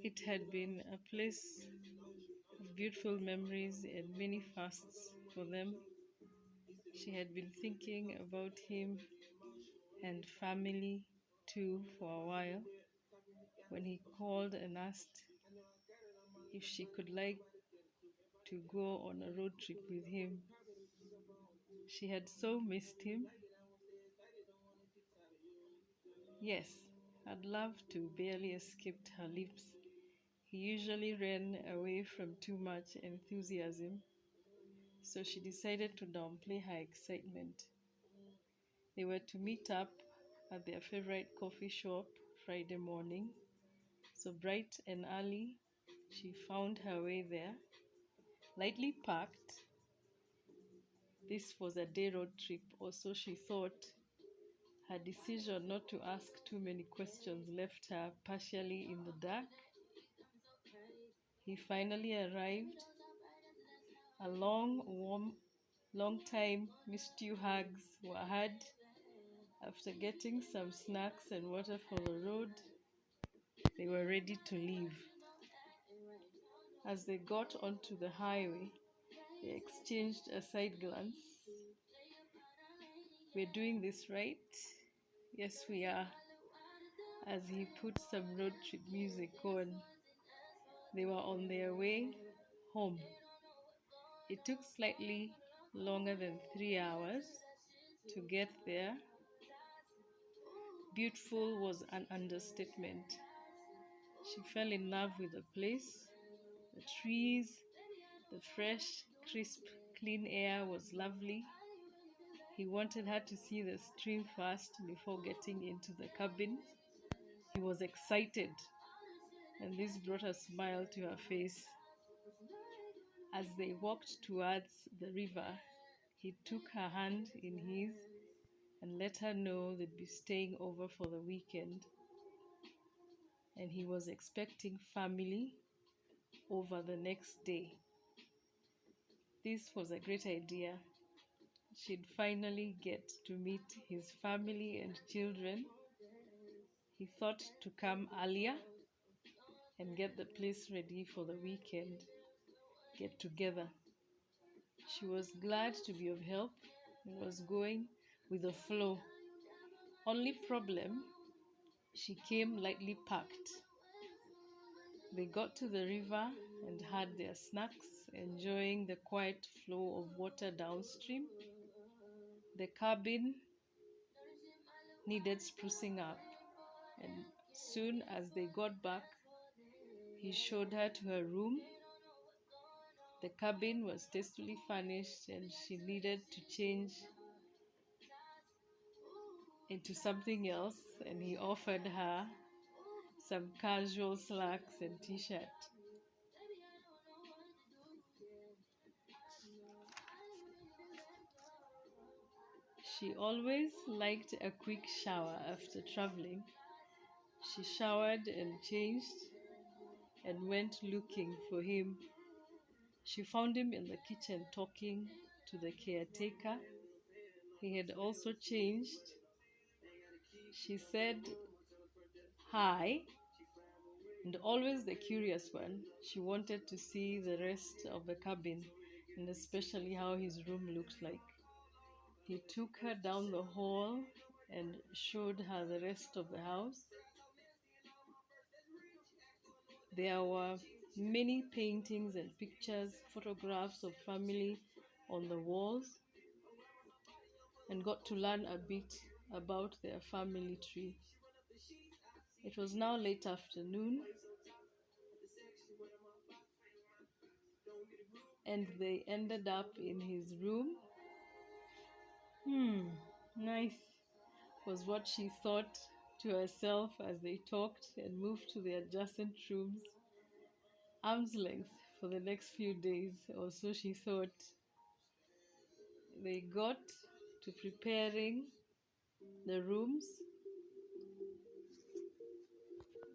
It had been a place of beautiful memories and many fasts for them. She had been thinking about him and family too for a while when he called and asked if she could like to go on a road trip with him. She had so missed him. Yes, had love to barely escaped her lips. He usually ran away from too much enthusiasm, so she decided to downplay her excitement. They were to meet up at their favorite coffee shop Friday morning, so bright and early she found her way there, lightly packed. This was a day road trip, or so she thought. Her decision not to ask too many questions left her partially in the dark. He finally arrived. A long, warm, long time missed you hugs were had. After getting some snacks and water for the road, they were ready to leave. As they got onto the highway, they exchanged a side glance. "We're doing this right?" "Yes, we are," as he put some road trip music on. They were on their way home. It took slightly longer than 3 hours to get there. Beautiful was an understatement. She fell in love with the place. The trees, the fresh, crisp, clean air was lovely. He wanted her to see the stream first before getting into the cabin. He was excited, and this brought a smile to her face. As they walked towards the river, he took her hand in his and let her know they'd be staying over for the weekend, and he was expecting family over the next day. This was a great idea. She'd finally get to meet his family and children. He thought to come earlier and get the place ready for the weekend get together. She was glad to be of help and was going with the flow. Only problem, she came lightly packed. They got to the river and had their snacks, enjoying the quiet flow of water downstream. The cabin needed sprucing up, and soon as they got back, he showed her to her room. The cabin was tastefully furnished, and she needed to change into something else, and he offered her some casual slacks and t-shirt. She always liked a quick shower after traveling. She showered and changed and went looking for him. She found him in the kitchen talking to the caretaker. He had also changed. She said hi, and always the curious one. She wanted to see the rest of the cabin and especially how his room looked like. He took her down the hall and showed her the rest of the house. There were many paintings and pictures, photographs of family on the walls, and got to learn a bit about their family tree. It was now late afternoon, and they ended up in his room. Nice, was what she thought to herself as they talked and moved to the adjacent rooms. Arm's length for the next few days, or so she thought. They got to preparing the rooms